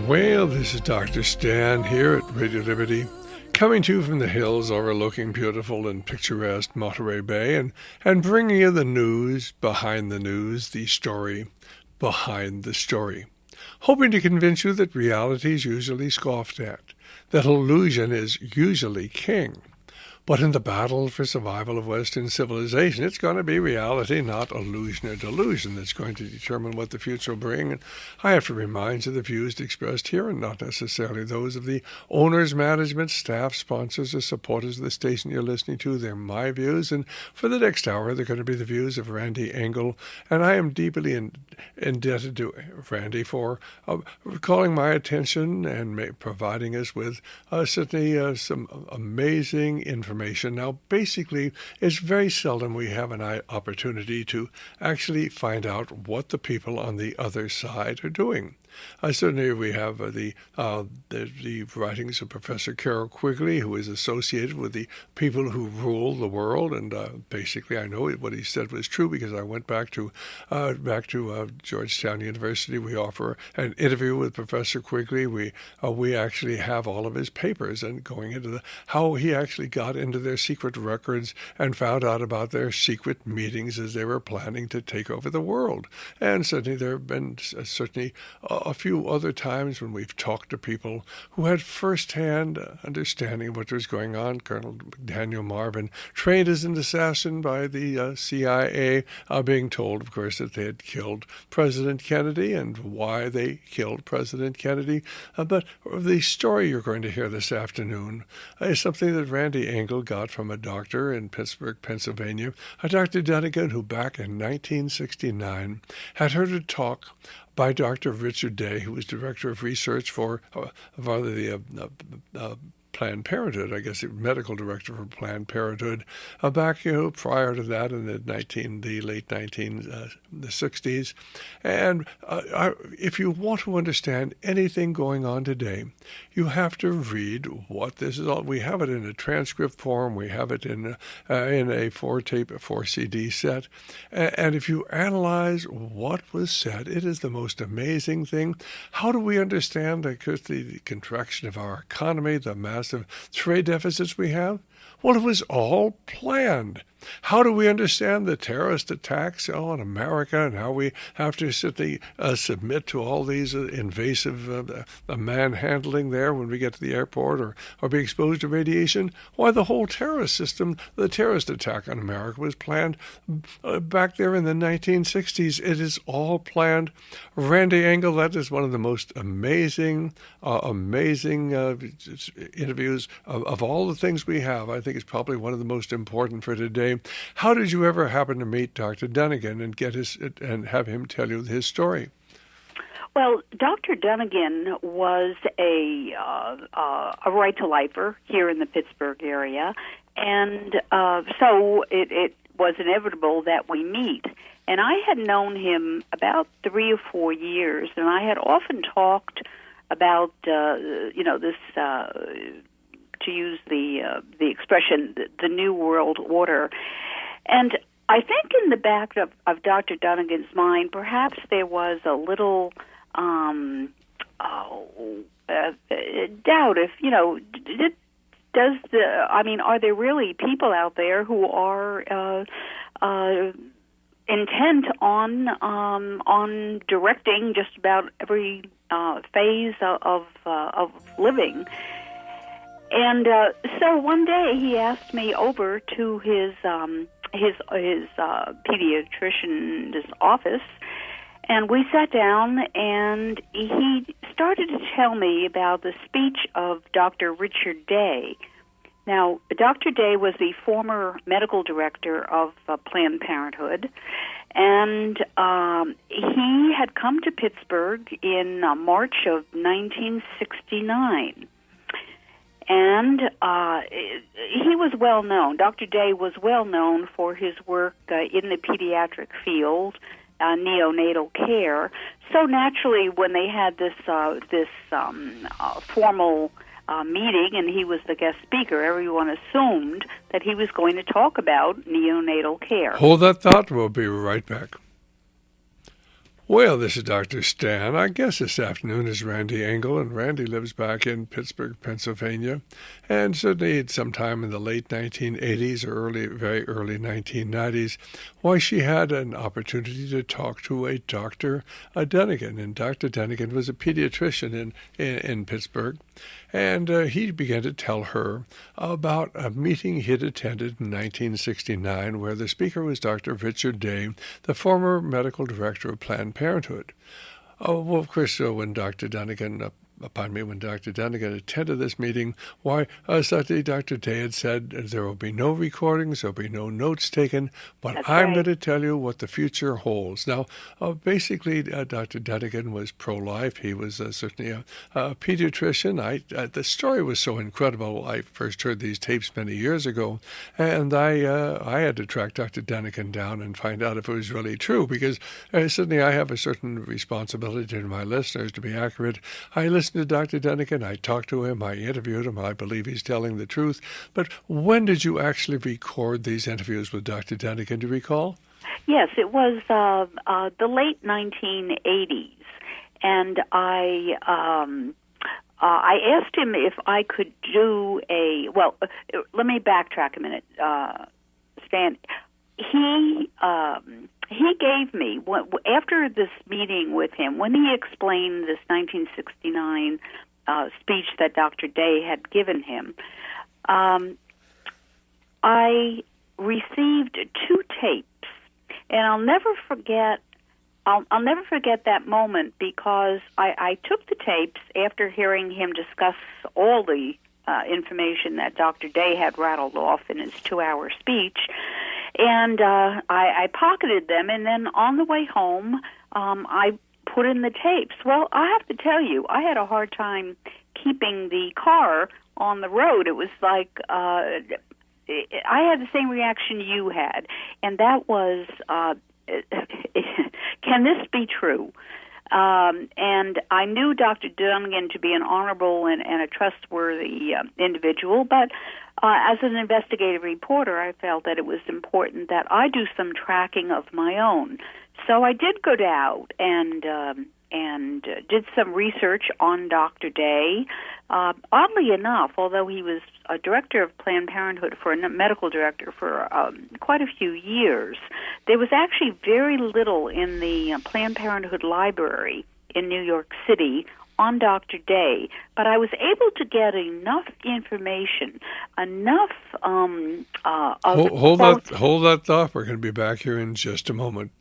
Well, this is Dr. Stan here at Radio Liberty, coming to you from the hills overlooking beautiful and picturesque Monterey Bay and bringing you the news, the story behind the story. Hoping to convince you that reality is usually scoffed at, that illusion is usually king. But in the battle for survival of Western civilization, it's going to be reality, not illusion or delusion, that's going to determine what the future will bring. And I have to remind you the views expressed here are not necessarily those of the owners, management, staff, sponsors, or supporters of the station you're listening to. They're my views. And for the next hour, they're going to be the views of Randy Engel. And I am deeply indebted to Randy for calling my attention and providing us with certainly some amazing information. Now, basically, it's very seldom we have an opportunity to actually find out what the people on the other side are doing. Certainly, we have the writings of Professor Carroll Quigley, who is associated with the people who rule the world, and basically, I know what he said was true because I went back to Georgetown University. We offer an interview with Professor Quigley. We actually have all of his papers and going into how he actually got into their secret records and found out about their secret meetings as they were planning to take over the world. And certainly, there have been a few other times when we've talked to people who had first-hand understanding of what was going on. Colonel Daniel Marvin, trained as an assassin by the CIA, being told, of course, that they had killed President Kennedy and why they killed President Kennedy. But the story you're going to hear this afternoon is something that Randy Engel got from a doctor in Pittsburgh, Pennsylvania, a Dr. Dunnigan, who back in 1969 had heard a talk by Dr. Richard Day, who was director of research for Planned Parenthood, I guess, medical director for Planned Parenthood, back prior to that in the late 1960s. And if you want to understand anything going on today, you have to read what this is all. We have it in a transcript form. We have it in a 4 CD set. And if you analyze what was said, it is the most amazing thing. How do we understand the contraction of our economy, the massive trade deficits we have? Well, it was all planned. How do we understand the terrorist attacks on America and how we have to submit to all these invasive manhandling there when we get to the airport or be exposed to radiation? Why, the whole terrorist system, the terrorist attack on America was planned back there in the 1960s. It is all planned. Randy Engel, that is one of the most amazing interviews of all the things we have. I think it's probably one of the most important for today. How did you ever happen to meet Dr. Dunnigan and have him tell you his story? Well, Dr. Dunnigan was a right-to-lifer here in the Pittsburgh area, and so it was inevitable that we meet. And I had known him about 3 or 4 years, and I had often talked about this. To use the expression, the New World Order. And I think in the back of Dr. Dunnigan's mind, perhaps there was a little doubt if, are there really people out there who are intent on directing just about every phase of living? And so one day he asked me over to his pediatrician's office, and we sat down, and he started to tell me about the speech of Dr. Richard Day. Now, Dr. Day was the former medical director of Planned Parenthood, and he had come to Pittsburgh in March of 1969. And he was well known. Dr. Day was well known for his work in the pediatric field, neonatal care. So naturally, when they had this formal meeting and he was the guest speaker, everyone assumed that he was going to talk about neonatal care. Hold that thought. We'll be right back. Well, this is Dr. Stan. Our guest this afternoon is Randy Engel, and Randy lives back in Pittsburgh, Pennsylvania. And certainly sometime in the late 1980s or very early 1990s, she had an opportunity to talk to a Dr. Dunnigan. And Dr. Dunnigan was a pediatrician in Pittsburgh. And he began to tell her about a meeting he'd attended in 1969 where the speaker was Dr. Richard Day, the former medical director of Planned Parenthood. Well, of course, when Dr. Dunnigan attended this meeting, suddenly Dr. Day had said there will be no recordings, there will be no notes taken, but That's I'm right. going to tell you what the future holds. Now, basically, Dr. Dunnigan was pro-life. He was certainly a pediatrician. The story was so incredible. I first heard these tapes many years ago, and I had to track Dr. Dunnigan down and find out if it was really true, because certainly I have a certain responsibility to my listeners to be accurate. I listened to Dr. Dunnigan, I talked to him, I interviewed him, I believe he's telling the truth. But when did you actually record these interviews with Dr. Dunnigan, do you recall? Yes, it was the late 1980s, and I asked him if I could do let me backtrack a minute, Stan. He gave me, after this meeting with him, when he explained this 1969 speech that Dr. Day had given him, I received 2 tapes, and I'll never forget that moment, because I took the tapes after hearing him discuss all the information that Dr. Day had rattled off in his 2-hour speech, and I pocketed them, and then on the way home, I put in the tapes. Well, I have to tell you, I had a hard time keeping the car on the road. It was like I had the same reaction you had, and that was, can this be true? And I knew Dr. Dunnigan to be an honorable and a trustworthy individual, but as an investigative reporter, I felt that it was important that I do some tracking of my own. So I did go out and did some research on Dr. Day. Oddly enough, although he was a director of Planned Parenthood, medical director for quite a few years, there was actually very little in the Planned Parenthood library in New York City on Dr. Day, but I was able to get enough information, enough Hold that thought. We're going to be back here in just a moment.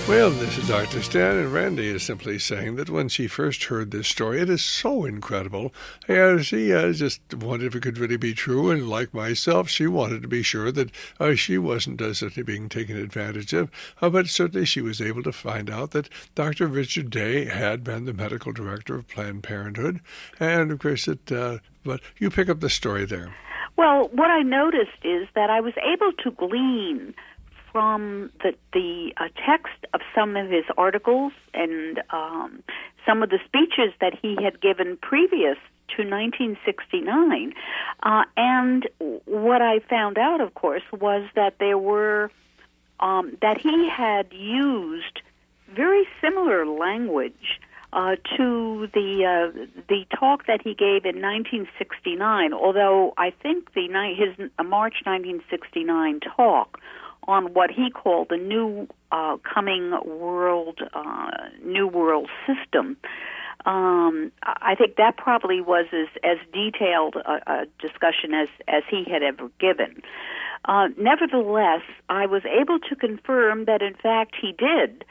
Well, this is Dr. Stan, and Randy is simply saying that when she first heard this story, it is so incredible. She just wondered if it could really be true, and like myself, she wanted to be sure that she wasn't certainly being taken advantage of, but certainly she was able to find out that Dr. Richard Day had been the medical director of Planned Parenthood, and of course, but you pick up the story there. Well, what I noticed is that I was able to glean from the text of some of his articles and some of the speeches that he had given previous to 1969. And what I found out, of course, was that there were that he had used very similar language to the talk that he gave in 1969. World I think his March 1969 talk on what he called the new coming world, new world system. I think that probably was as detailed a discussion as he had ever given. Nevertheless, I was able to confirm that, in fact, he did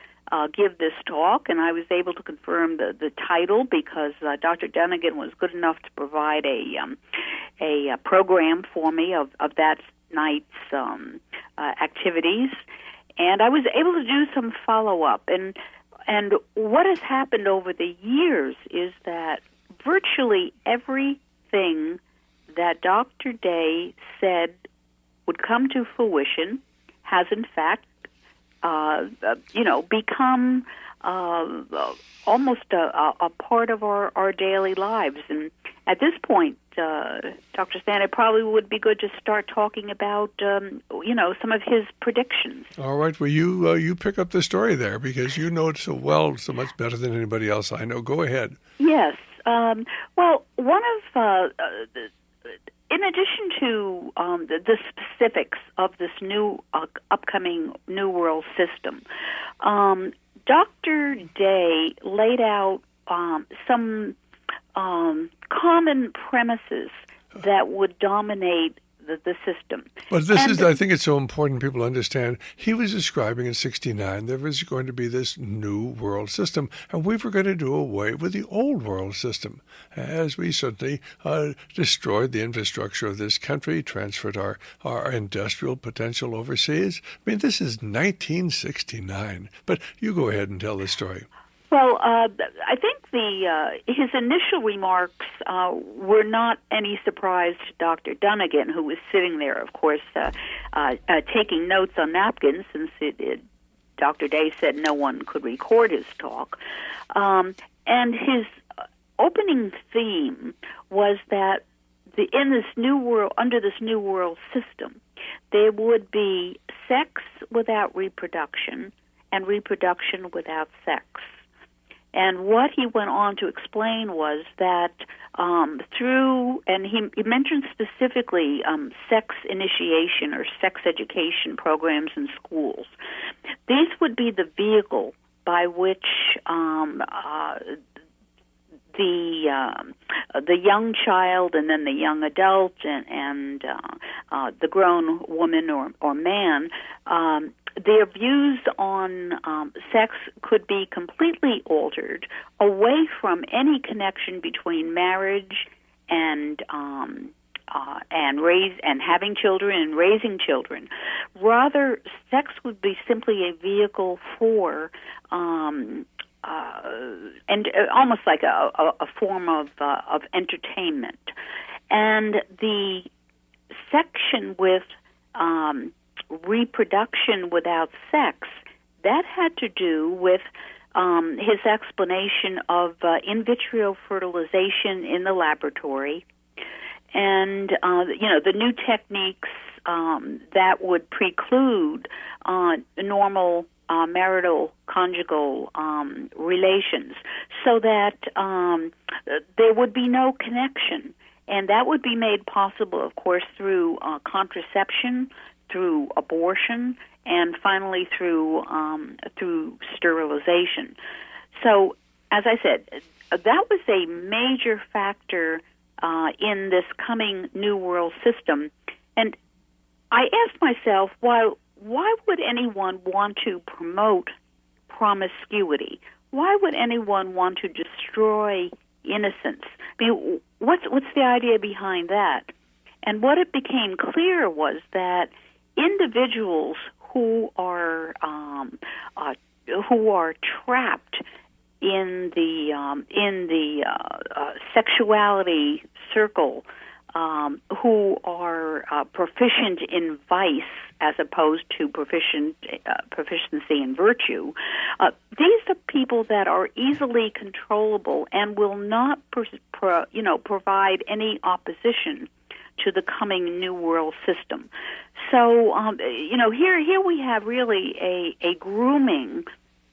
give this talk, and I was able to confirm the title because Dr. Dunnigan was good enough to provide a program for me of that night's activities, and I was able to do some follow-up. And what has happened over the years is that virtually everything that Dr. Day said would come to fruition has, in fact, become almost a part of our daily lives. And at this point, Dr. Stan, it probably would be good to start talking about, some of his predictions. All right. Well, you pick up the story there because you know it so well, so much better than anybody else I know. Go ahead. Yes. Well, one of in addition to the specifics of this new upcoming New World System, Dr. Day laid out some common premises that would dominate the system. But I think it's so important people understand, he was describing in 69 there was going to be this new world system, and we were going to do away with the old world system, as we certainly destroyed the infrastructure of this country, transferred our industrial potential overseas. I mean, this is 1969. But you go ahead and tell the story. Well, I think his initial remarks were not any surprise to Dr. Dunnigan, who was sitting there, of course, taking notes on napkins, since Dr. Day said no one could record his talk. And his opening theme was that under this new world system, there would be sex without reproduction and reproduction without sex. And what he went on to explain was that he mentioned specifically sex initiation or sex education programs in schools. These would be the vehicle by which the young child and then the young adult and the grown woman or man, their views on sex could be completely altered away from any connection between marriage and having children and raising children. Rather, sex would be simply a vehicle for and almost like a form of entertainment. And the section with reproduction without sex, that had to do with his explanation of in vitro fertilization in the laboratory, and the new techniques that would preclude normal marital conjugal relations, so that there would be no connection, and that would be made possible, of course, through contraception, through abortion, and finally through sterilization. So, as I said, that was a major factor in this coming New World System. And I asked myself, why would anyone want to promote promiscuity? Why would anyone want to destroy innocence? I mean, what's the idea behind that? And what it became clear was that individuals who are trapped in the sexuality circle, who are proficient in vice as opposed to proficiency in virtue, these are people that are easily controllable and will not provide any opposition to the coming New World System. So, here we have really a grooming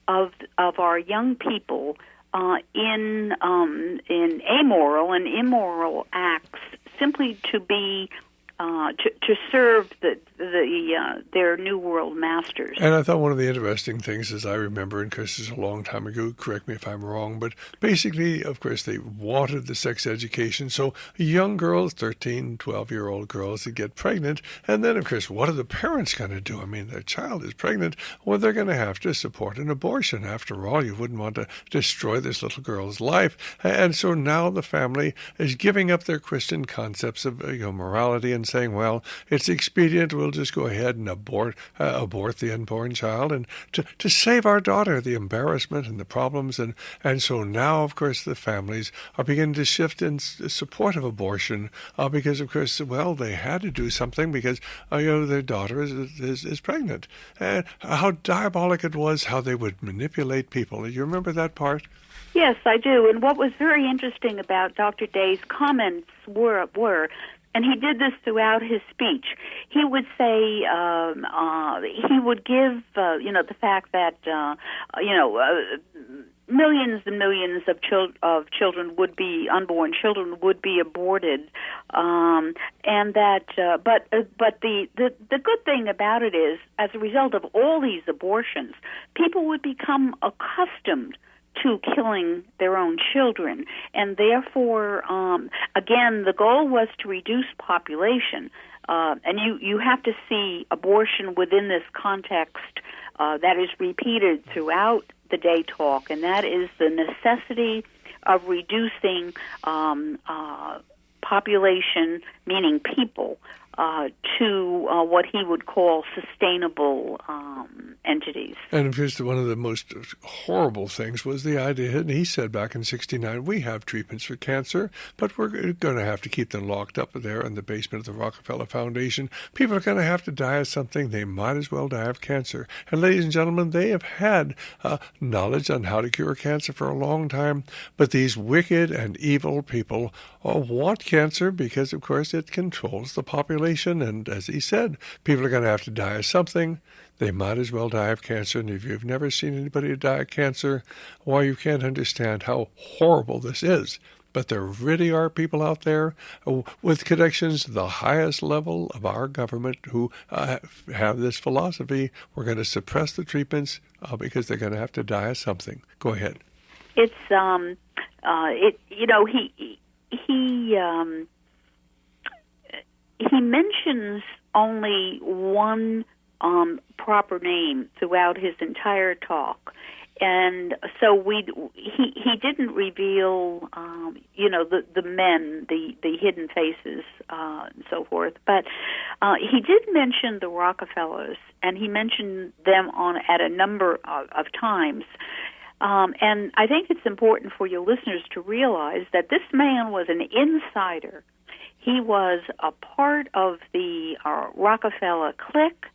of our young people in amoral and immoral acts, simply to be to serve their New World masters. And I thought one of the interesting things, as I remember, and Chris, is a long time ago, correct me if I'm wrong, but basically, of course, they wanted the sex education. So young girls, 13, 12-year-old girls, would get pregnant. And then, of course, what are the parents going to do? I mean, their child is pregnant. Well, they're going to have to support an abortion. After all, you wouldn't want to destroy this little girl's life. And so now the family is giving up their Christian concepts of morality and saying, well, it's expedient, we'll we'll just go ahead and abort the unborn child, and to save our daughter the embarrassment and the problems. And so now, of course, the families are beginning to shift in support of abortion because, of course, well, they had to do something because their daughter is pregnant. And how diabolic it was, how they would manipulate people. You remember that part? Yes, I do. And what was very interesting about Dr. Day's comments were, and he did this throughout his speech, he would say, he would give, the fact that, millions and millions of children would be unborn children would be aborted, and that. But the good thing about it is, as a result of all these abortions, people would become accustomed to killing their own children, and therefore, again, the goal was to reduce population. And you have to see abortion within this context that is repeated throughout the day talk, and that is the necessity of reducing population, meaning people, to what he would call sustainable entities. And of course, one of the most horrible things was the idea, and he said back in '69, we have treatments for cancer, but we're going to have to keep them locked up there in the basement of the Rockefeller Foundation. People are going to have to die of something. They might as well die of cancer. And ladies and gentlemen, they have had knowledge on how to cure cancer for a long time, but these wicked and evil people want cancer because, of course, it controls the population. And as he said, people are going to have to die of something. They might as well die of cancer. And if you've never seen anybody die of cancer, why, you can't understand how horrible this is. But there really are people out there with connections to the highest level of our government who have this philosophy. We're going to suppress the treatments because they're going to have to die of something. Go ahead. It's he mentions only one proper name throughout his entire talk, and so he didn't reveal the men, the hidden faces, and so forth, but he did mention the Rockefellers, and he mentioned them at a number of times. And I think it's important for your listeners to realize that this man was an insider. He was a part of the Rockefeller clique,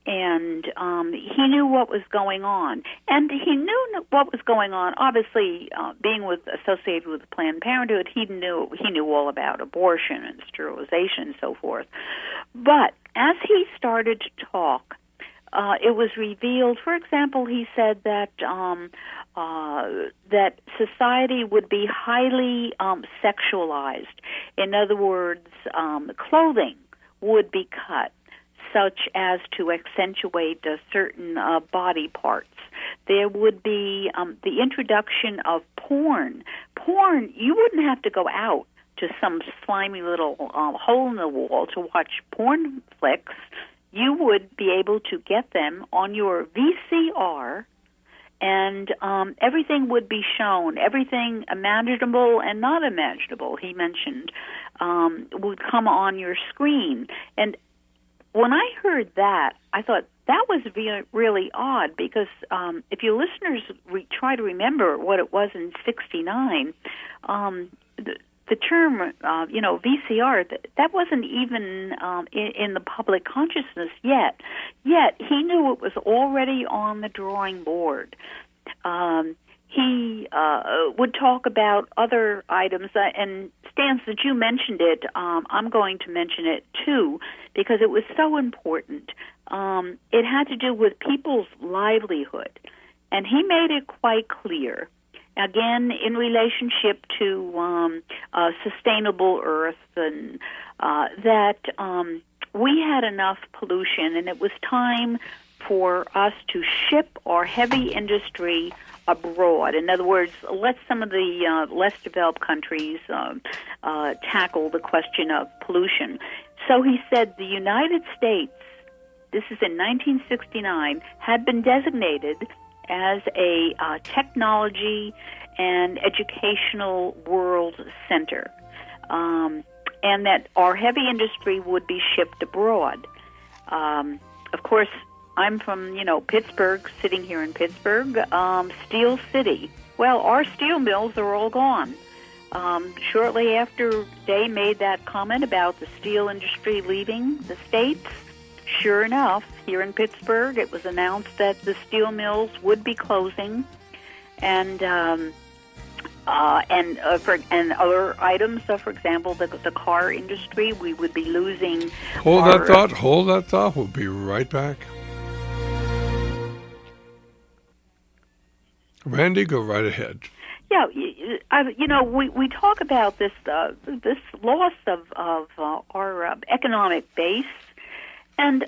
and he knew what was going on. And he knew what was going on. Obviously, being associated with Planned Parenthood, he knew all about abortion and sterilization and so forth. But as he started to talk, it was revealed. For example, he said that that society would be highly sexualized. In other words, clothing would be cut such as to accentuate certain body parts. There would be the introduction of porn. Porn, you wouldn't have to go out to some slimy little hole in the wall to watch porn flicks. You would be able to get them on your VCR, and everything would be shown. Everything imaginable and not imaginable, he mentioned, would come on your screen. And when I heard that, I thought that was really odd, because if your listeners try to remember what it was in '69, the term, VCR, that wasn't even in the public consciousness yet. Yet he knew it was already on the drawing board. He would talk about other items, and Stan, since you mentioned it, I'm going to mention it too, because it was so important. It had to do with people's livelihood, and he made it quite clear, again, in relationship to sustainable Earth, and that we had enough pollution, and it was time for us to ship our heavy industry abroad. In other words, let some of the less developed countries tackle the question of pollution. So he said the United States, this is in 1969, had been designated as a technology and educational world center, and that our heavy industry would be shipped abroad. Of course, I'm from, Pittsburgh, sitting here in Pittsburgh, Steel City. Well, our steel mills are all gone. Shortly after Day made that comment about the steel industry leaving the States, sure enough, here in Pittsburgh, it was announced that the steel mills would be closing, and other items. So, for example, the car industry, we would be losing. Hold that thought. We'll be right back. Randy, go right ahead. Yeah, we talk about this loss of our economic base, and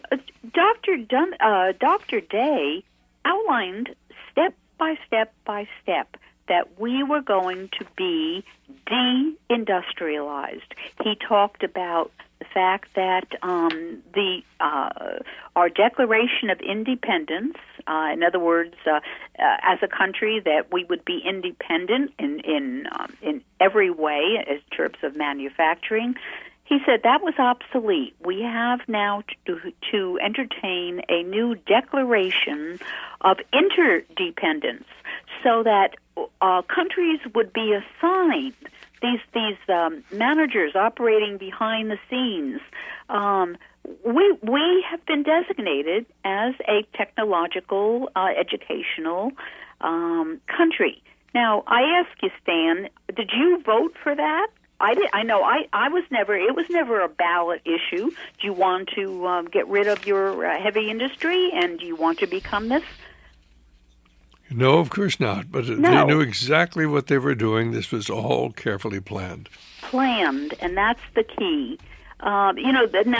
Dr. Day outlined step by step that we were going to be deindustrialized. He talked about the fact that our Declaration of Independence, in other words, as a country, that we would be independent in every way in terms of manufacturing. He said that was obsolete. We have now to entertain a new declaration of interdependence, so that countries would be assigned these managers operating behind the scenes. We have been designated as a technological, educational country. Now, I ask you, Stan, did you vote for that? I know I was never. It was never a ballot issue. Do you want to get rid of your heavy industry, and do you want to become this? No, of course not. But No. They knew exactly what they were doing. This was all carefully planned. Planned, and that's the key. Now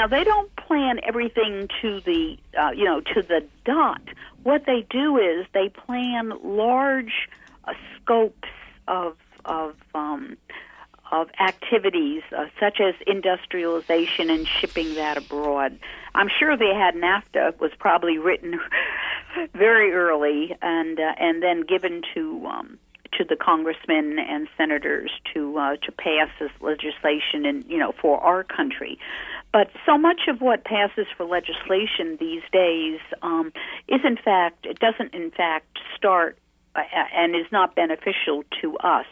they don't plan everything to the to the dot. What they do is they plan large scopes of activities such as industrialization and shipping that abroad. I'm sure they had NAFTA was probably written very early and then given to the congressmen and senators to pass this legislation for our country. But so much of what passes for legislation these days doesn't in fact start and is not beneficial to us.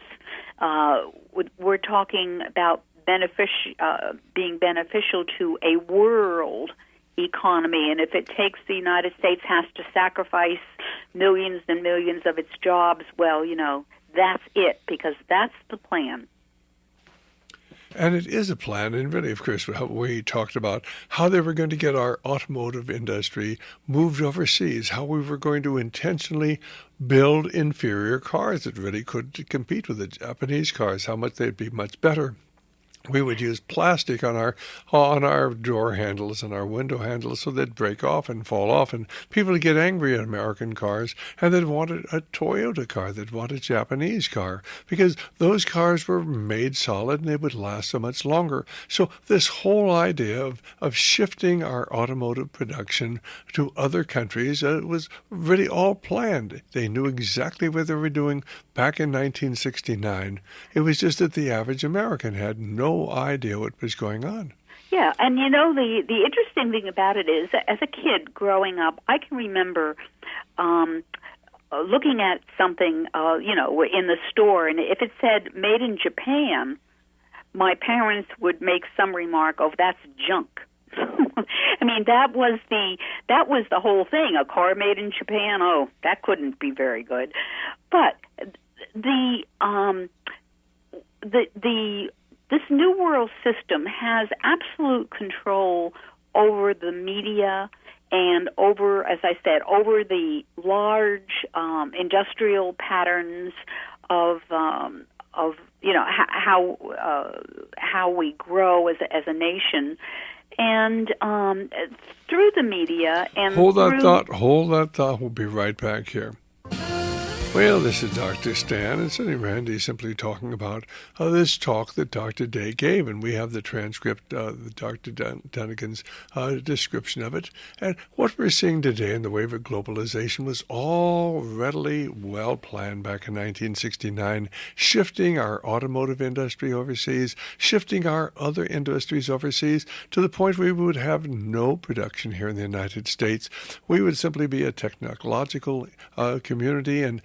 We're talking about being beneficial to a world economy, and if it takes the United States has to sacrifice millions and millions of its jobs, well, that's it, because that's the plan. And it is a plan, and really, of course, we talked about how they were going to get our automotive industry moved overseas, how we were going to intentionally build inferior cars that really could compete with the Japanese cars, how much they'd be much better. We would use plastic on our door handles and our window handles so they'd break off and fall off, and people would get angry at American cars, and they'd want a Toyota car, they'd want a Japanese car, because those cars were made solid and they would last so much longer. So this whole idea of shifting our automotive production to other countries was really all planned. They knew exactly what they were doing back in 1969. It was just that the average American had no idea what was going on. Yeah, and the interesting thing about it is, as a kid growing up, I can remember looking at something, in the store, and if it said "Made in Japan," my parents would make some remark, "Oh, that's junk." I mean, that was the whole thing. A car made in Japan, oh, that couldn't be very good. But this new world system has absolute control over the media and over, as I said, over the large industrial patterns of how we grow as a nation, and through the media and hold that thought. We'll be right back here. Well, this is Dr. Stan, and certainly Randy simply talking about this talk that Dr. Day gave, and we have the transcript, Dr. Dunnigan's description of it. And what we're seeing today in the wave of globalization was all readily well planned back in 1969, shifting our automotive industry overseas, shifting our other industries overseas to the point where we would have no production here in the United States. We would simply be a technological community, and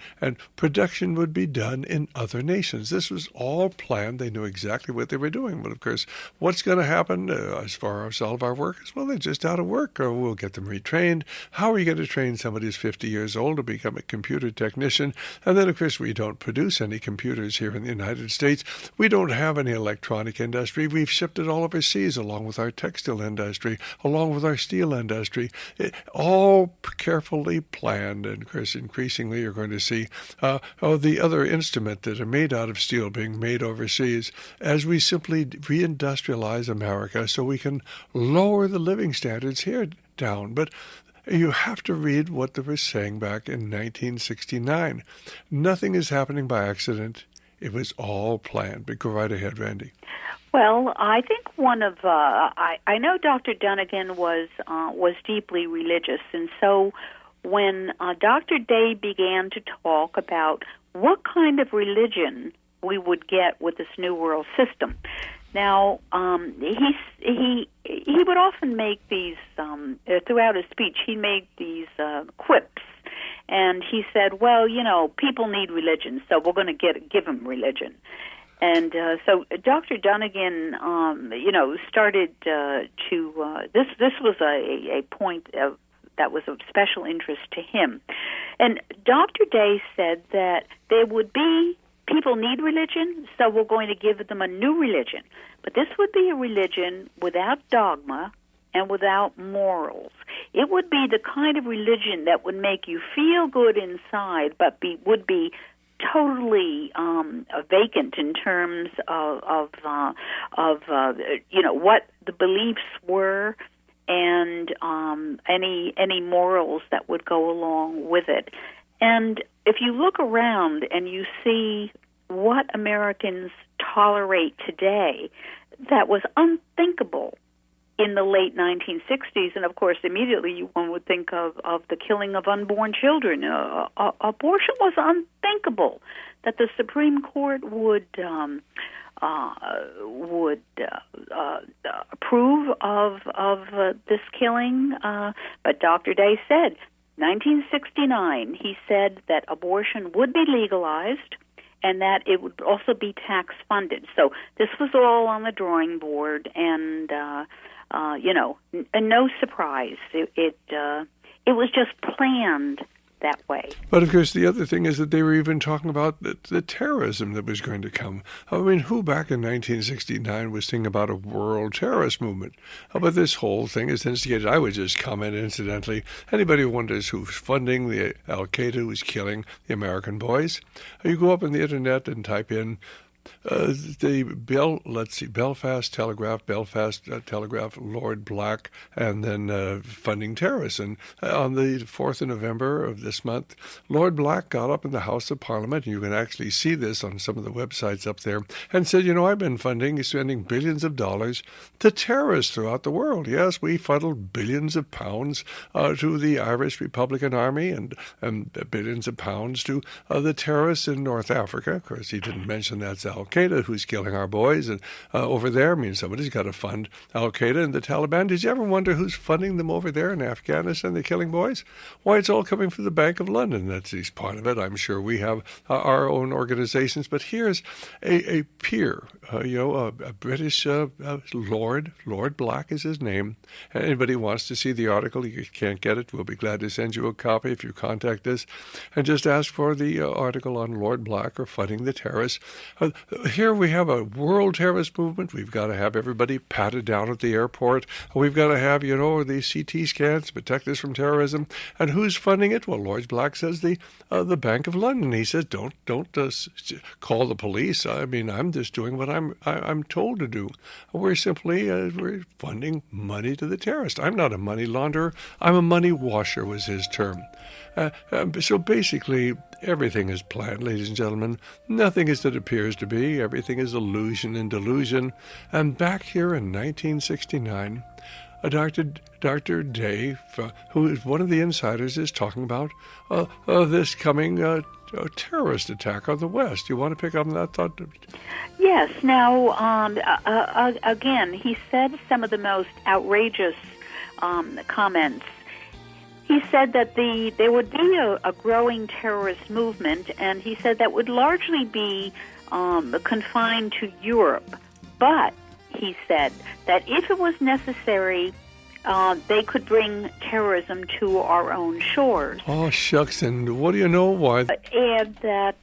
production would be done in other nations. This was all planned. They knew exactly what they were doing. But of course, what's going to happen as far as all of our workers? Well, they're just out of work, or we'll get them retrained. How are you going to train somebody who's 50 years old to become a computer technician? And then, of course, we don't produce any computers here in the United States. We don't have any electronic industry. We've shipped it all overseas, along with our textile industry, along with our steel industry. All carefully planned. And of course, increasingly, you're going to see the other instruments that are made out of steel being made overseas as we simply reindustrialize America so we can lower the living standards here down. But you have to read what they were saying back in 1969. Nothing is happening by accident. It was all planned. But go right ahead, Randy. Well, I think one of I know Dr. Dunnigan was deeply religious, and so when Dr. Day began to talk about what kind of religion we would get with this New World System. Now, he would often make these, throughout his speech, he made these quips. And he said, well, people need religion, so we're going to give them religion. And so Dr. Dunnigan, started this was a point that was of special interest to him. And Dr. Day said that there would be, people need religion, so we're going to give them a new religion. But this would be a religion without dogma and without morals. It would be the kind of religion that would make you feel good inside, but would be totally vacant in terms of what the beliefs were, and any morals that would go along with it. And if you look around and you see what Americans tolerate today, that was unthinkable in the late 1960s. And of course, immediately one would think of the killing of unborn children. Abortion was unthinkable. That the Supreme Court would approve of this killing, but Dr. Day said, 1969, he said that abortion would be legalized and that it would also be tax funded. So this was all on the drawing board, and no surprise. It was just planned that way. But of course, the other thing is that they were even talking about the terrorism that was going to come. I mean, who back in 1969 was thinking about a world terrorist movement? But this whole thing is instigated. I would just comment incidentally. Anybody who wonders who's funding the Al-Qaeda who's killing the American boys? You go up on the internet and type in Belfast Telegraph, Lord Black, and then funding terrorists. And on the 4th of November of this month, Lord Black got up in the House of Parliament, and you can actually see this on some of the websites up there, and said, I've been spending billions of dollars to terrorists throughout the world. Yes, we funneled billions of pounds to the Irish Republican Army and billions of pounds to the terrorists in North Africa. Of course, he didn't mention that's Al-Qaeda who's killing our boys, and over there, somebody's got to fund Al-Qaeda and the Taliban. Did you ever wonder who's funding them over there in Afghanistan, the killing boys? Why, it's all coming from the Bank of London. That's part of it. I'm sure we have our own organizations, but here's a peer, a British Lord Black is his name. Anybody wants to see the article, you can't get it, we'll be glad to send you a copy if you contact us, and just ask for the article on Lord Black or funding the terrorists. Here we have a world terrorist movement. We've got to have everybody patted down at the airport. We've got to have, these CT scans to protect us from terrorism. And who's funding it? Well, Lloyd Black says the Bank of London. He says, don't call the police. I mean, I'm just doing what I'm told to do. We're simply we're funding money to the terrorists. I'm not a money launderer. I'm a money washer, was his term. So basically, everything is planned, ladies and gentlemen. Nothing is that appears to be. Everything is illusion and delusion. And back here in 1969, Dr. Day, who is one of the insiders, is talking about this coming terrorist attack on the West. You want to pick up on that thought? Yes. Now, again, he said some of the most outrageous comments. He said that there would be a growing terrorist movement, and he said that would largely be confined to Europe. But he said that if it was necessary, they could bring terrorism to our own shores. Oh, shucks, and what do you know? Why? And that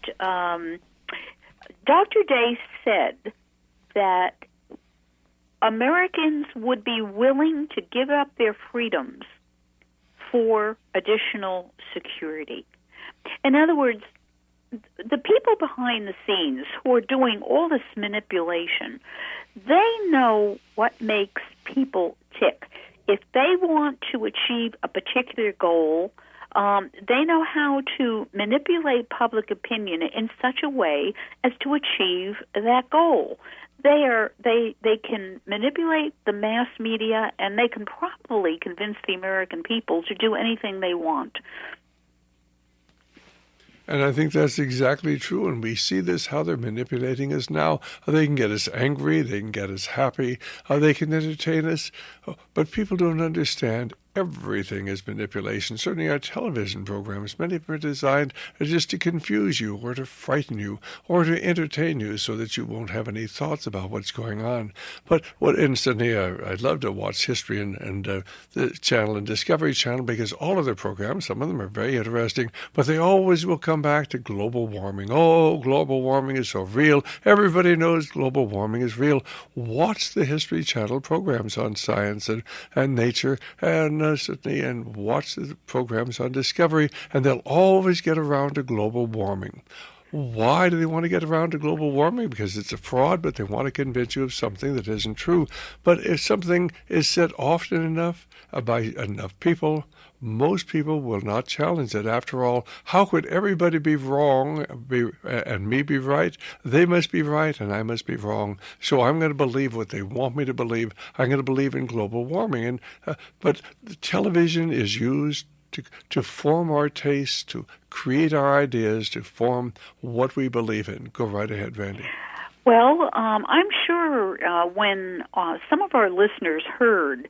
Dr. Day said that Americans would be willing to give up their freedoms for additional security. In other words, the people behind the scenes who are doing all this manipulation, they know what makes people tick. If they want to achieve a particular goal, they know how to manipulate public opinion in such a way as to achieve that goal. They can manipulate the mass media, and they can probably convince the American people to do anything they want. And I think that's exactly true. And we see this, how they're manipulating us now. They can get us angry. They can get us happy. They can entertain us. But people don't understand everything is manipulation. Certainly our television programs, many of them are designed just to confuse you or to frighten you or to entertain you so that you won't have any thoughts about what's going on. But certainly I'd love to watch History and the channel and Discovery Channel, because all of their programs, some of them are very interesting, but they always will come back to global warming. Oh, global warming is so real. Everybody knows global warming is real. Watch the History Channel programs on science and nature and certainly, and watch the programs on Discovery, and they'll always get around to global warming. Why do they want to get around to global warming? Because it's a fraud, but they want to convince you of something that isn't true. But if something is said often enough by enough people, most people will not challenge it. After all, how could everybody be wrong and me be right? They must be right and I must be wrong. So I'm going to believe what they want me to believe. I'm going to believe in global warming. But the television is used to form our tastes, to create our ideas, to form what we believe in. Go right ahead, Randy. Well, I'm sure when some of our listeners heard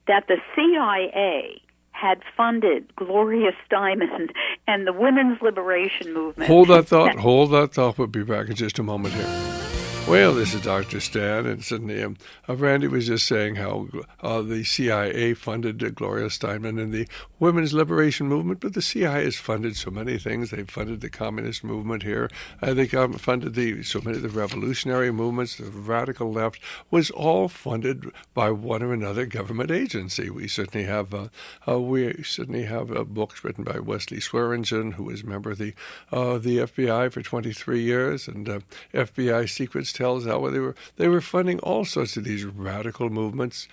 that the CIA had funded Gloria Steinem and the women's liberation movement. Hold that thought. We'll be back in just a moment here. Well, this is Dr. Stan, and certainly Randy was just saying how the CIA funded Gloria Steinem and the women's liberation movement, but the CIA has funded so many things. They've funded the communist movement here. They funded so many of the revolutionary movements. The radical left was all funded by one or another government agency. We certainly have books written by Wesley Swearingen, who was a member of the FBI for 23 years, and FBI Secrets tells how they were funding all sorts of these radical movements,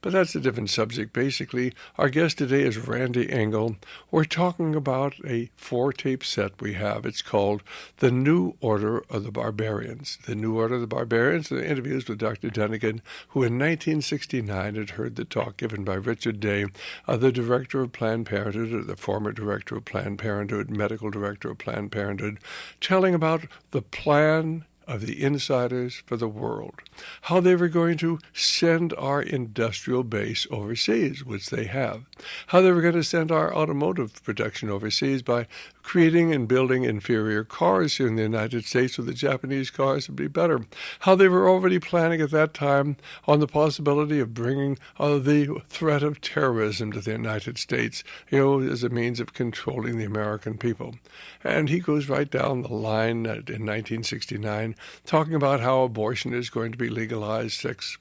but that's a different subject. Basically, our guest today is Randy Engel. We're talking about a 4-tape set we have. It's called The New Order of the Barbarians. The New Order of the Barbarians, the interviews with Dr. Dunnigan, who in 1969 had heard the talk given by Richard Day, the director of Planned Parenthood, or the former director of Planned Parenthood, medical director of Planned Parenthood, telling about the plan of the insiders for the world, how they were going to send our industrial base overseas, which they have, how they were going to send our automotive production overseas by creating and building inferior cars here in the United States, where the Japanese cars would be better, how they were already planning at that time on the possibility of bringing the threat of terrorism to the United States, as a means of controlling the American people. And he goes right down the line in 1969, talking about how abortion is going to be legalized, sex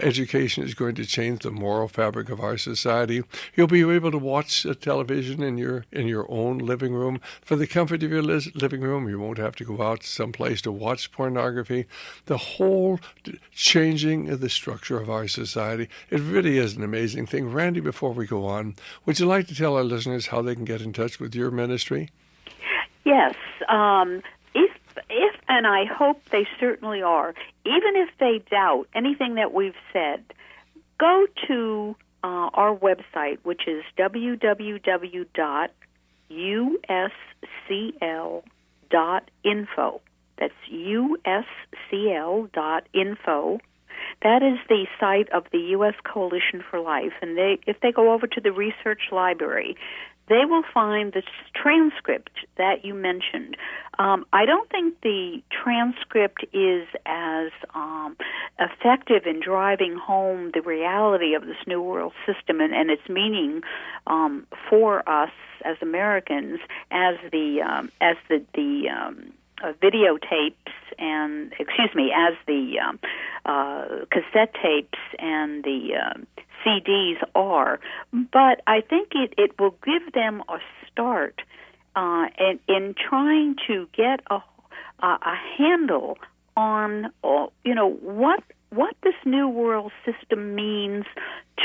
education is going to change the moral fabric of our society. You'll be able to watch television in your own living room for the comfort of your living room. You won't have to go out someplace to watch pornography. The whole changing of the structure of our society, it really is an amazing thing. Randy, before we go on, would you like to tell our listeners how they can get in touch with your ministry? Yes. If and I hope they certainly are, even if they doubt anything that we've said, go to our website, which is www.uscl.info. That's uscl.info. That is the site of the U.S. Coalition for Life. And if they go over to the research library, they will find the transcript that you mentioned. I don't think the transcript is as effective in driving home the reality of this New World System and its meaning for us as Americans as the videotapes and as the cassette tapes and the CDs are, but I think it will give them a start in trying to get a handle on what this New World System means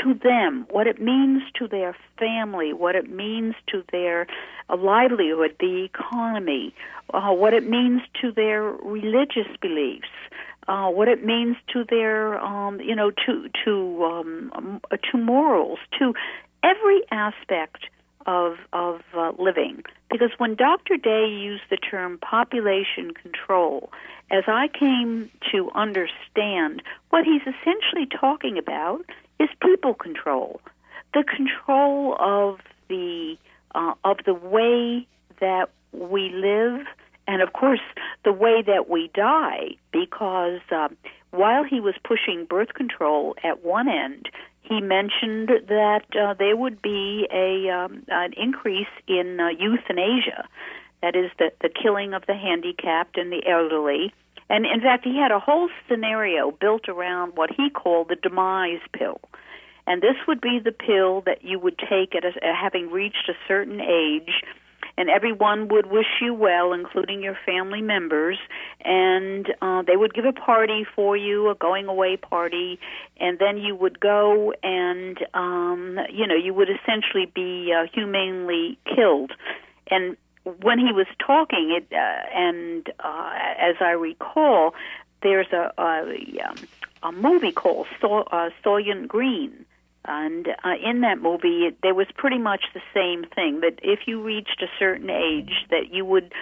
to them, what it means to their family, what it means to their livelihood, the economy, what it means to their religious beliefs, what it means to their, to morals, to every aspect of living. Because when Dr. Day used the term population control, as I came to understand, what he's essentially talking about is people control, the control of the way that we live, and of course the way that we die. Because while he was pushing birth control at one end, he mentioned that there would be an increase in euthanasia, that is the killing of the handicapped and the elderly. And in fact, he had a whole scenario built around what he called the demise pill. And this would be the pill that you would take at having reached a certain age, and everyone would wish you well, including your family members, and they would give a party for you, a going-away party, and then you would go and, you would essentially be humanely killed. And when he was talking, as I recall, there's a movie called Soylent Green. And in that movie, there was pretty much the same thing, that if you reached a certain age, that you would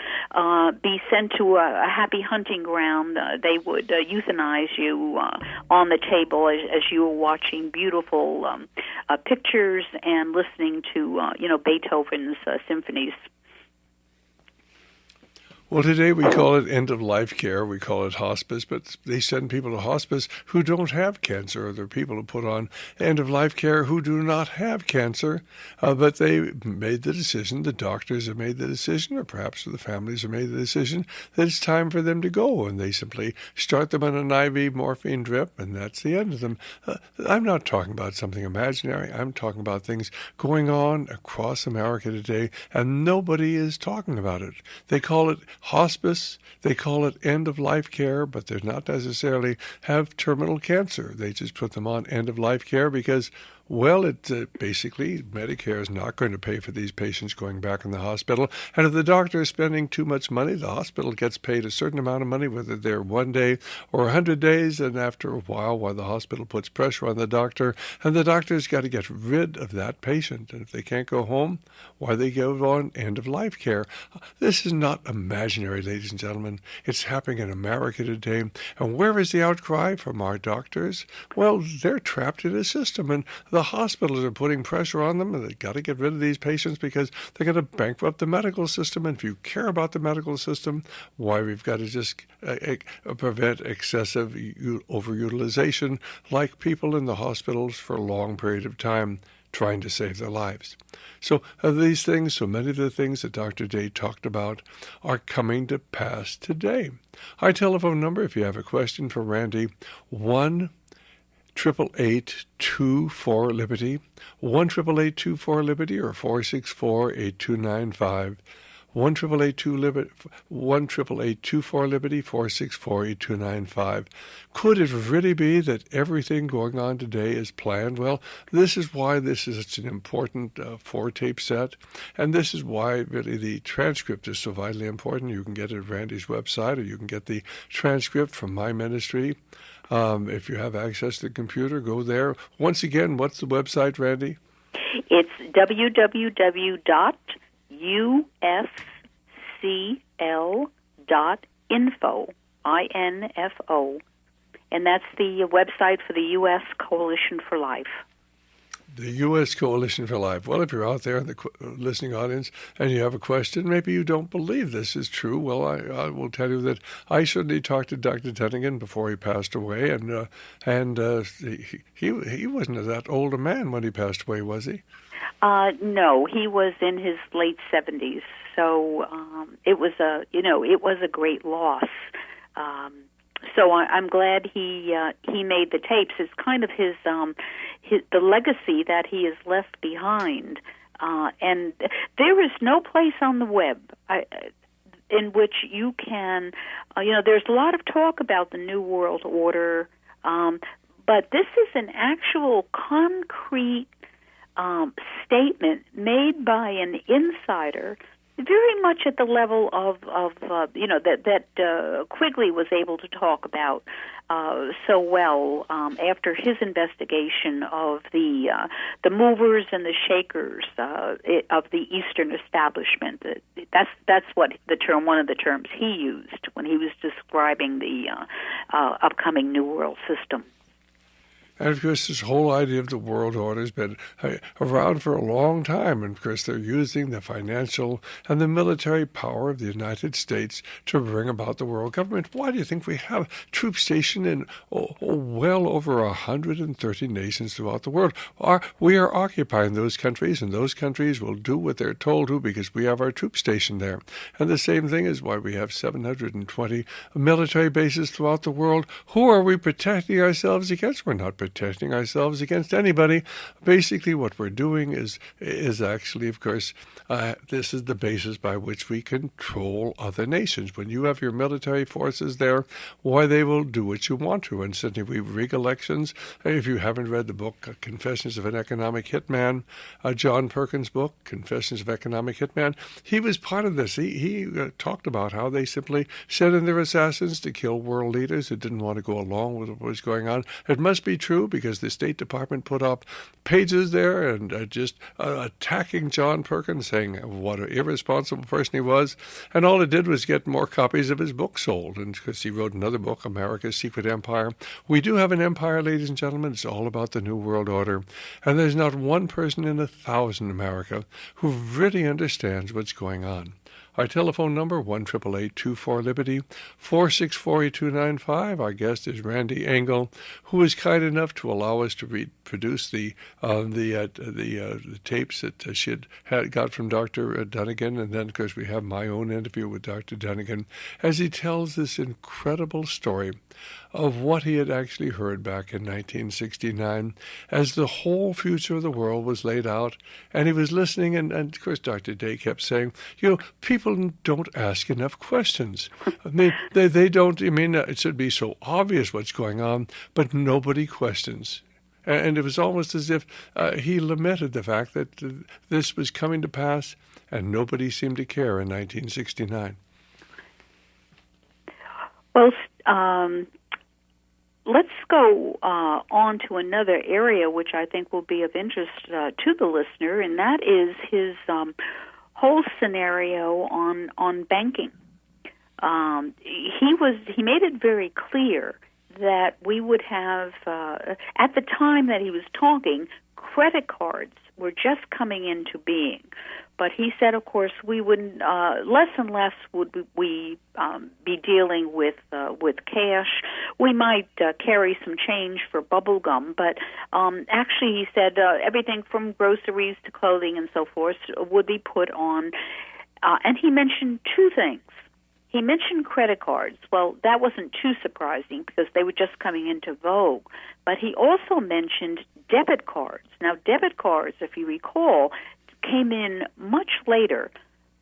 be sent to a happy hunting ground. They would euthanize you on the table as you were watching beautiful pictures and listening to, Beethoven's symphonies. Well, today we call it end-of-life care. We call it hospice, but they send people to hospice who don't have cancer. There are people who put on end-of-life care who do not have cancer, but they made the decision, the doctors have made the decision, or perhaps the families have made the decision, that it's time for them to go, and they simply start them on an IV morphine drip, and that's the end of them. I'm not talking about something imaginary. I'm talking about things going on across America today, and nobody is talking about it. They call it hospice, they call it end-of-life care, but they're not necessarily have terminal cancer. They just put them on end-of-life care because, Well, basically, Medicare is not going to pay for these patients going back in the hospital. And if the doctor is spending too much money, the hospital gets paid a certain amount of money, whether they're 1 day or 100 days. And after a while the hospital puts pressure on the doctor, and the doctor's got to get rid of that patient. And if they can't go home, they go on end-of-life care. This is not imaginary, ladies and gentlemen. It's happening in America today. And where is the outcry from our doctors? Well, they're trapped in a system, and the hospitals are putting pressure on them, and they've got to get rid of these patients because they're going to bankrupt the medical system. And if you care about the medical system, we've got to just prevent excessive overutilization, like people in the hospitals for a long period of time trying to save their lives. So these things, so many of the things that Dr. Day talked about are coming to pass today. Our telephone number, if you have a question for Randy, 1-888-24-LIBERTY, 1-888-24-LIBERTY, or 464-8295. 1-888-24-LIBERTY, 464-8295. Could it really be that everything going on today is planned? Well, this is why this is such an important 4-tape set, and this is why really the transcript is so vitally important. You can get it at Randy's website, or you can get the transcript from my ministry. If you have access to the computer, go there. Once again, what's the website, Randy? It's www.uscl.info, I-N-F-O, and that's the website for the U.S. Coalition for Life. The U.S. Coalition for Life. Well, if you're out there in the listening audience and you have a question, maybe you don't believe this is true. Well, I will tell you that I certainly talked to Dr. Dunnigan before he passed away, and he wasn't that old a man when he passed away, was he? No, he was in his late 70s. So it was a great loss. So I'm glad he made the tapes. It's kind of his the legacy that he has left behind. And there is no place on the web in which you can, there's a lot of talk about the New World Order, but this is an actual concrete statement made by an insider, very much at the level of that Quigley was able to talk about so well after his investigation of the movers and the shakers of the Eastern establishment. That's what one of the terms he used when he was describing the upcoming New World System. And, of course, this whole idea of the world order has been around for a long time. And, of course, they're using the financial and the military power of the United States to bring about the world government. Why do you think we have troops stationed in well over 130 nations throughout the world? We are occupying those countries, and those countries will do what they're told to because we have our troops stationed there. And the same thing is why we have 720 military bases throughout the world. Who are we protecting ourselves against? We're not protecting ourselves against anybody. Basically, what we're doing is actually, of course, this is the basis by which we control other nations. When you have your military forces there, they will do what you want to. And certainly we rig elections. If you haven't read the book, Confessions of an Economic Hitman, John Perkins' book, Confessions of Economic Hitman, he was part of this. He talked about how they simply sent in their assassins to kill world leaders who didn't want to go along with what was going on. It must be true because the State Department put up pages there and just attacking John Perkins, saying what an irresponsible person he was. And all it did was get more copies of his book sold. And because he wrote another book, America's Secret Empire. We do have an empire, ladies and gentlemen. It's all about the New World Order. And there's not one person in 1,000 in America who really understands what's going on. Our telephone number, 1-888-24-LIBERTY, 464-8295. Our guest is Randy Engel, who was kind enough to allow us to reproduce the tapes that she had got from Dr. Dunnigan. And then, of course, we have my own interview with Dr. Dunnigan as he tells this incredible story of what he had actually heard back in 1969 as the whole future of the world was laid out. And he was listening, and of course, Dr. Day kept saying, people don't ask enough questions. I mean, they don't, it should be so obvious what's going on, but nobody questions. And it was almost as if he lamented the fact that this was coming to pass, and nobody seemed to care in 1969. Well, let's go on to another area which I think will be of interest to the listener, and that is his whole scenario on banking. He made it very clear that we would have, at the time that he was talking, credit cards were just coming into being. But he said, of course, we wouldn't, less and less would we be dealing with cash. We might carry some change for bubble gum, but actually he said everything from groceries to clothing and so forth would be put on. And he mentioned two things. He mentioned credit cards. Well, that wasn't too surprising because they were just coming into vogue. But he also mentioned debit cards. Now, debit cards, if you recall, came in much later.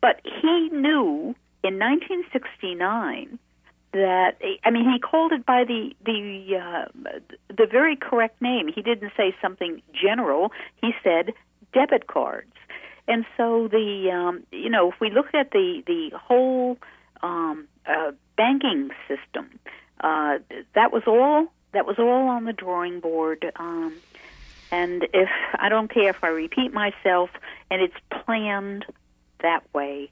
But he knew in 1969 that, I mean, he called it by the very correct name. He didn't say something general. He said debit cards. And so if we look at the whole banking system, that was all on the drawing board. And if I don't care if I repeat myself, and it's planned that way.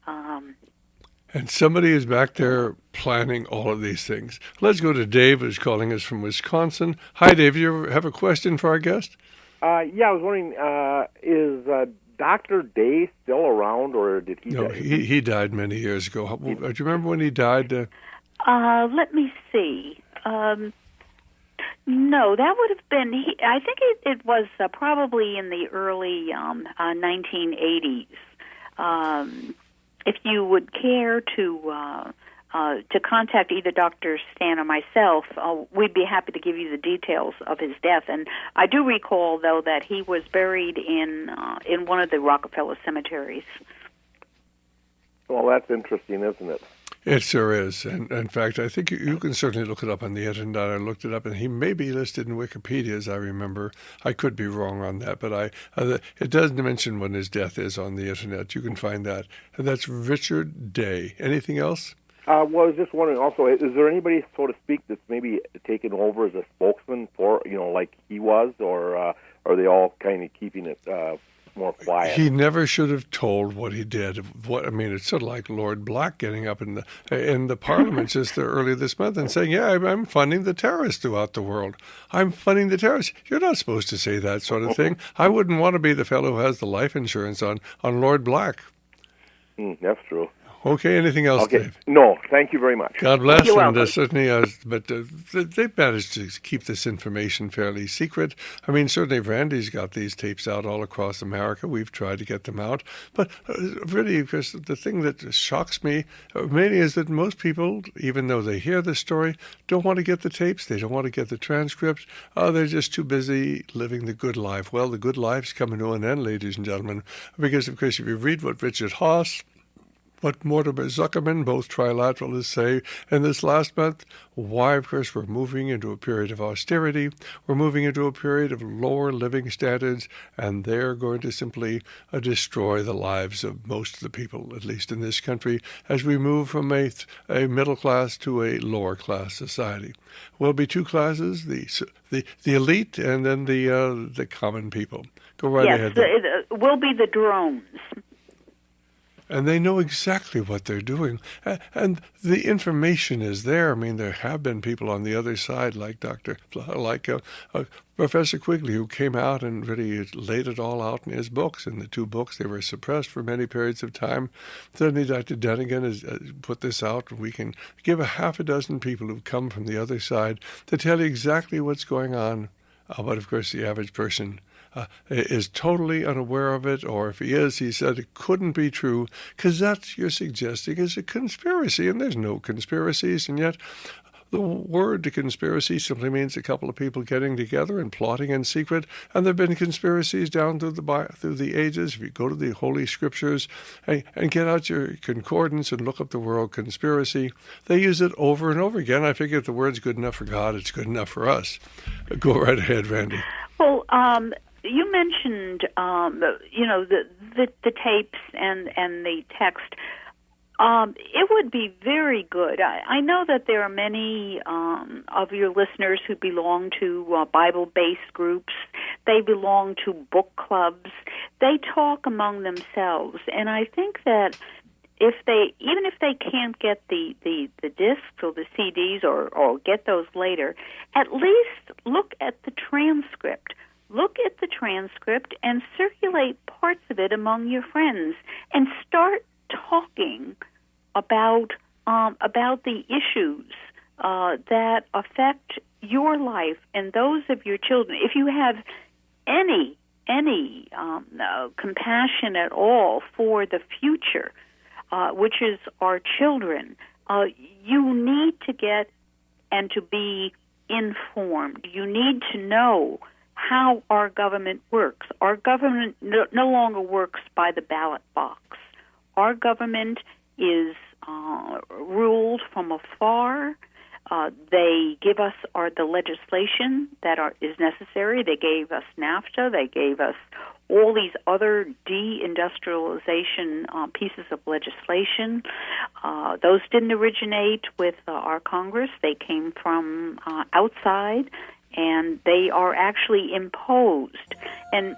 And somebody is back there planning all of these things. Let's go to Dave, who's calling us from Wisconsin. Hi, Dave. You have a question for our guest? Yeah, I was wondering, is Dr. Day still around, or did he die? No, he died many years ago. Do you remember when he died? Let me see. No, that would have been, I think it was probably in the early 1980s. If you would care to contact either Dr. Stan or myself, we'd be happy to give you the details of his death. And I do recall, though, that he was buried in one of the Rockefeller cemeteries. Well, that's interesting, isn't it? It sure is. And in fact, I think you can certainly look it up on the internet. I looked it up, and he may be listed in Wikipedia, as I remember. I could be wrong on that, but it does mention when his death is on the internet. You can find that. And that's Richard Day. Anything else? Well, I was just wondering also, is there anybody, so to speak, that's maybe taken over as a spokesman for, like he was, or are they all kind of keeping it more quiet? He never should have told what he did. It's sort of like Lord Black getting up in the Parliament just earlier this month and saying, "Yeah, I'm funding the terrorists throughout the world. I'm funding the terrorists." You're not supposed to say that sort of thing. I wouldn't want to be the fellow who has the life insurance on Lord Black. That's true. Okay, anything else, okay. Dave? No, thank you very much. God bless, You're and welcome. certainly, they've managed to keep this information fairly secret. I mean, certainly Randy's got these tapes out all across America. We've tried to get them out. But really, because the thing that shocks me mainly is that most people, even though they hear the story, don't want to get the tapes. They don't want to get the transcripts. They're just too busy living the good life. Well, the good life's coming to an end, ladies and gentlemen, because, of course, if you read what Richard Haass, what Mortimer Zuckerman, both trilateralists, say in this last month, why, of course, we're moving into a period of austerity, we're moving into a period of lower living standards, and they're going to simply destroy the lives of most of the people, at least in this country, as we move from a middle class to a lower class society. Will be two classes, the elite and then the common people. Go right ahead. Yes, it will be the drones. And they know exactly what they're doing. And the information is there. I mean, there have been people on the other side, like Professor Quigley, who came out and really laid it all out in his books. In the two books, they were suppressed for many periods of time. Certainly, Dr. Dunnigan has put this out. We can give a half a dozen people who've come from the other side to tell you exactly what's going on. But, of course, the average person is totally unaware of it, or if he is, he said it couldn't be true, because that you're suggesting is a conspiracy, and there's no conspiracies, and yet The word conspiracy simply means a couple of people getting together and plotting in secret. And there have been conspiracies down through the ages. If you go to the Holy Scriptures and get out your concordance and look up the word conspiracy, they use it over and over again. I figure if the word's good enough for God, it's good enough for us. Go right ahead, Randy. Well, you mentioned, the tapes and the text. It would be very good. I know that there are many of your listeners who belong to Bible-based groups. They belong to book clubs. They talk among themselves, and I think that even if they can't get the discs or the CDs or get those later, at least look at the transcript. Look at the transcript and circulate parts of it among your friends, and start talking about the issues that affect your life and those of your children. If you have any compassion at all for the future, which is our children, you need to get and to be informed. You need to know how our government works. Our government no longer works by the ballot box. Our government is ruled from afar. They give us the legislation that is necessary. They gave us NAFTA. They gave us all these other deindustrialization pieces of legislation. Those didn't originate with our Congress. They came from outside, and they are actually imposed. And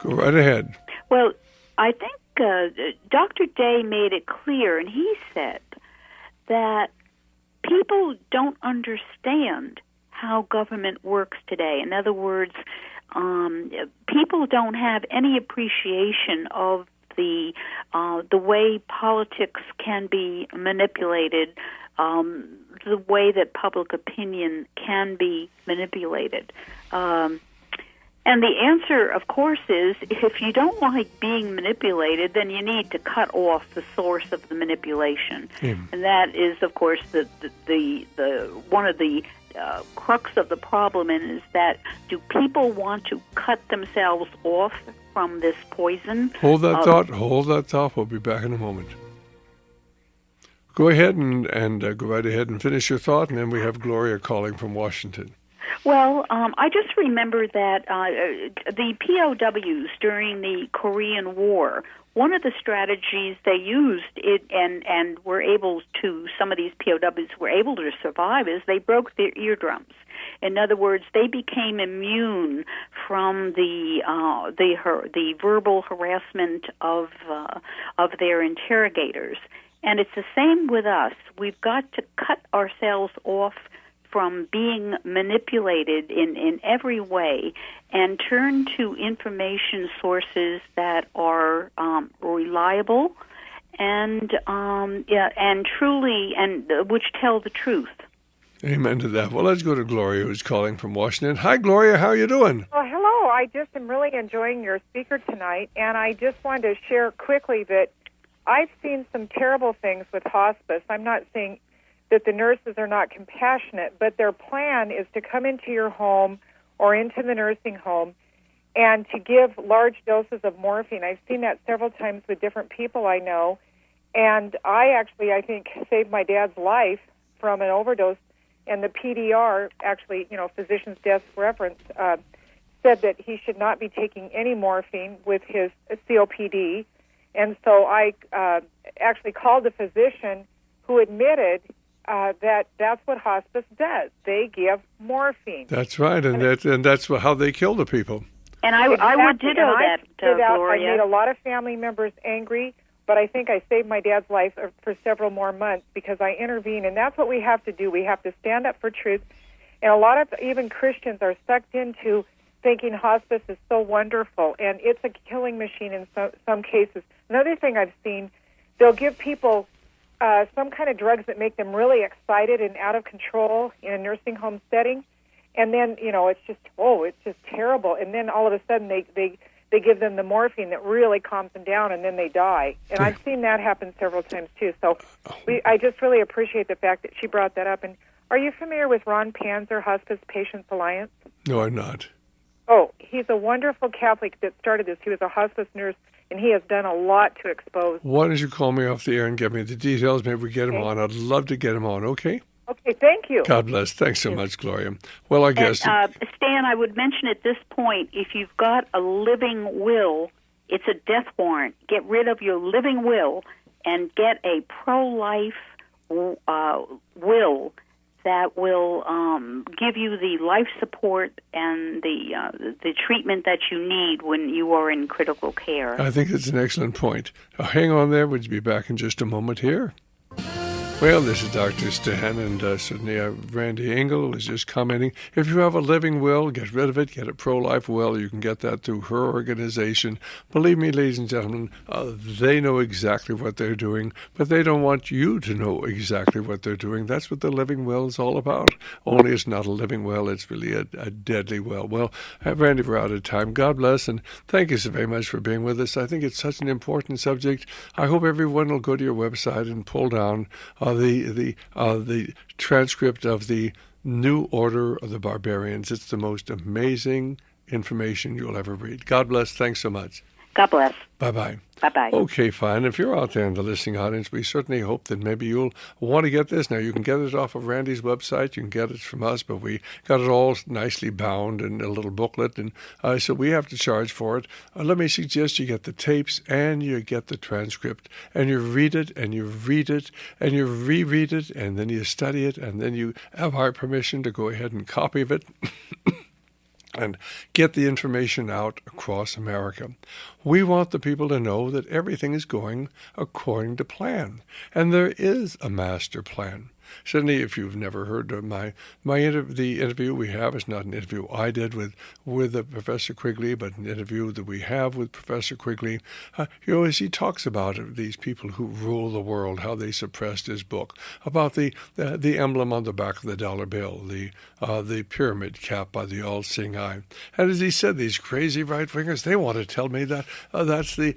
go right ahead. Well, I think Dr. Day made it clear, and he said that people don't understand how government works today. In other words, people don't have any appreciation of the way politics can be manipulated, the way that public opinion can be manipulated. And the answer, of course, is if you don't like being manipulated, then you need to cut off the source of the manipulation. And that is, of course, the one of the crux of the problem is that do people want to cut themselves off from this poison? Hold that thought. We'll be back in a moment. Go ahead and go right ahead and finish your thought, and then we have Gloria calling from Washington. Well, I just remember that the POWs during the Korean War, one of the strategies they used, and were able to, some of these POWs were able to survive, is they broke their eardrums. In other words, they became immune from the verbal harassment of their interrogators. And it's the same with us. We've got to cut ourselves off from being manipulated in every way and turn to information sources that are reliable and truly which tell the truth. Amen to that. Well, let's go to Gloria, who's calling from Washington. Hi, Gloria. How are you doing? Well, hello. I just am really enjoying your speaker tonight, and I just wanted to share quickly that I've seen some terrible things with hospice. I'm not saying that the nurses are not compassionate, but their plan is to come into your home or into the nursing home and to give large doses of morphine. I've seen that several times with different people I know, and I think, saved my dad's life from an overdose, and the PDR, actually, physician's desk reference, said that he should not be taking any morphine with his COPD, and so I actually called the physician who admitted that's what hospice does. They give morphine. That's right, and that's how they kill the people. And I would ditto that, Gloria. I made a lot of family members angry, but I think I saved my dad's life for several more months because I intervened, and that's what we have to do. We have to stand up for truth. And a lot of even Christians are sucked into thinking hospice is so wonderful, and it's a killing machine in some cases. Another thing I've seen, they'll give people some kind of drugs that make them really excited and out of control in a nursing home setting, and then it's just terrible. And then all of a sudden they they give them the morphine that really calms them down, and then they die. And I've seen that happen several times, too. So I just really appreciate the fact that she brought that up. And are you familiar with Ron Panzer, Hospice Patients Alliance? No, I'm not. Oh, he's a wonderful Catholic that started this. He was a hospice nurse, and he has done a lot to expose. Why don't you call me off the air and give me the details? Maybe we get him on. I'd love to get him on, okay? Okay, thank you. God bless. Thanks so much, Gloria. Well, I guess... And, Stan, I would mention at this point, if you've got a living will, it's a death warrant. Get rid of your living will and get a pro-life will that will give you the life support and the treatment that you need when you are in critical care. I think it's an excellent point. Hang on there. We'll be back in just a moment here. Well, this is Dr. Stan, and certainly Randy Engel was just commenting. If you have a living will, get rid of it. Get a pro-life will. You can get that through her organization. Believe me, ladies and gentlemen, they know exactly what they're doing, but they don't want you to know exactly what they're doing. That's what the living will is all about. Only it's not a living will. It's really a deadly will. Well, Randy, we're out of time. God bless, and thank you so very much for being with us. I think it's such an important subject. I hope everyone will go to your website and pull down the transcript of the New Order of the Barbarians. It's the most amazing information you'll ever read. God bless. Thanks so much. God bless. Bye-bye. Bye-bye. Okay, fine. If you're out there in the listening audience, we certainly hope that maybe you'll want to get this. Now, you can get it off of Randy's website. You can get it from us, but we got it all nicely bound in a little booklet, and so we have to charge for it. Let me suggest you get the tapes and you get the transcript, and you read it, and you read it, and you reread it, and then you study it, and then you have our permission to go ahead and copy of it. And get the information out across America. We want the people to know that everything is going according to plan, and there is a master plan. Certainly, if you've never heard of the interview we have, it's not an interview I did with Professor Quigley, but an interview that we have with Professor Quigley. As he talks about these people who rule the world, how they suppressed his book, about the emblem on the back of the dollar bill, the pyramid cap by the all-seeing eye. And as he said, these crazy right-wingers, they want to tell me that that's the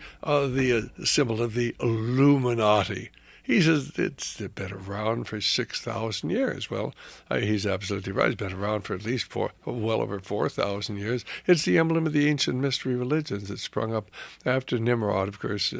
symbol of the Illuminati. He says it's been around for 6,000 years. Well, he's absolutely right. It's been around for at least well over 4,000 years. It's the emblem of the ancient mystery religions that sprung up after Nimrod, of course,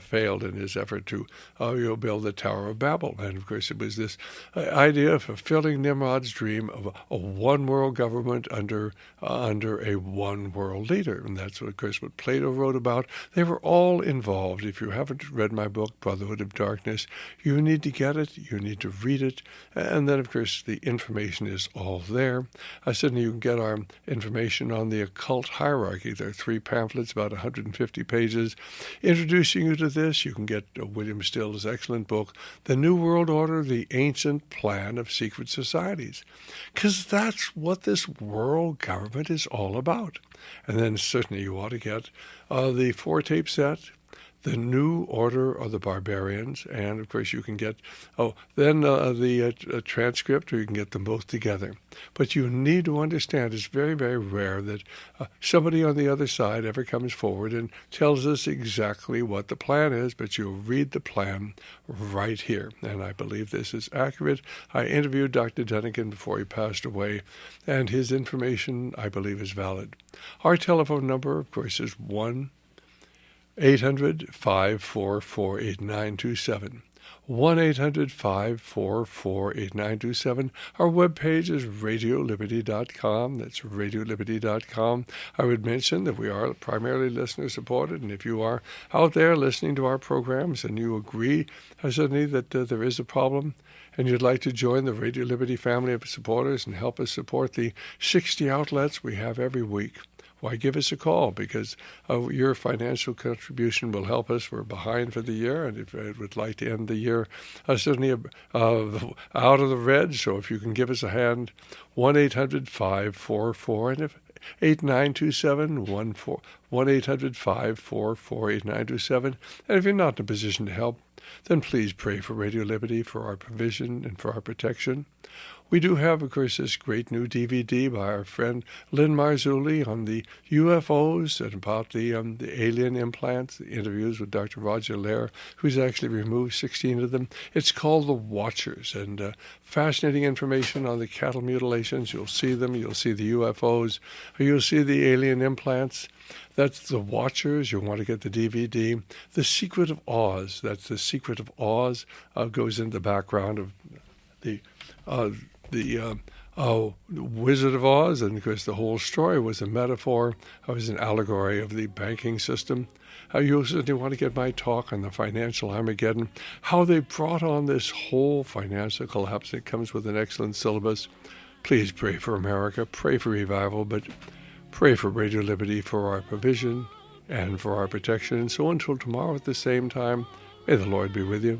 failed in his effort to build the Tower of Babel. And, of course, it was this idea of fulfilling Nimrod's dream of a one-world government under a one-world leader. And that's, of course, what Plato wrote about. They were all involved. If you haven't read my book, Brotherhood of Darkness, you need to get it, you need to read it, and then, of course, the information is all there. Certainly you can get our information on the occult hierarchy. There are 3 pamphlets, about 150 pages, introducing you to this. You can get William Still's excellent book, The New World Order, The Ancient Plan of Secret Societies, because that's what this world government is all about. And then certainly you ought to get the 4-tape set, The New Order of the Barbarians, and of course you can get the transcript, or you can get them both together. But you need to understand it's very, very rare that somebody on the other side ever comes forward and tells us exactly what the plan is, but you'll read the plan right here. And I believe this is accurate. I interviewed Dr. Dunnigan before he passed away, and his information, I believe, is valid. Our telephone number, of course, is 1-800-544-8927. 1-800-544-8927. Our webpage is radioliberty.com. That's radioliberty.com. I would mention that we are primarily listener-supported, and if you are out there listening to our programs and you agree suddenly that there is a problem, and you'd like to join the Radio Liberty family of supporters and help us support the 60 outlets we have every week, why, give us a call, because your financial contribution will help us. We're behind for the year, and if I would like to end the year certainly out of the red, so if you can give us a hand, 1-800-544, 8927, 1-800-544-8927. And if you're not in a position to help, then please pray for Radio Liberty, for our provision and for our protection. We do have, of course, this great new DVD by our friend Lynn Marzulli on the UFOs and about the alien implants, the interviews with Dr. Roger Lair, who's actually removed 16 of them. It's called The Watchers, and fascinating information on the cattle mutilations. You'll see them. You'll see the UFOs. You'll see the alien implants. That's The Watchers. You'll want to get the DVD. The Secret of Oz. That's The Secret of Oz. Goes in the background of the Wizard of Oz, and of course the whole story was a metaphor. It was an allegory of the banking system. You also want to get my talk on the financial Armageddon, how they brought on this whole financial collapse. It comes with an excellent syllabus. Please pray for America, pray for revival, but pray for Radio Liberty, for our provision and for our protection. And so until tomorrow at the same time, may the Lord be with you.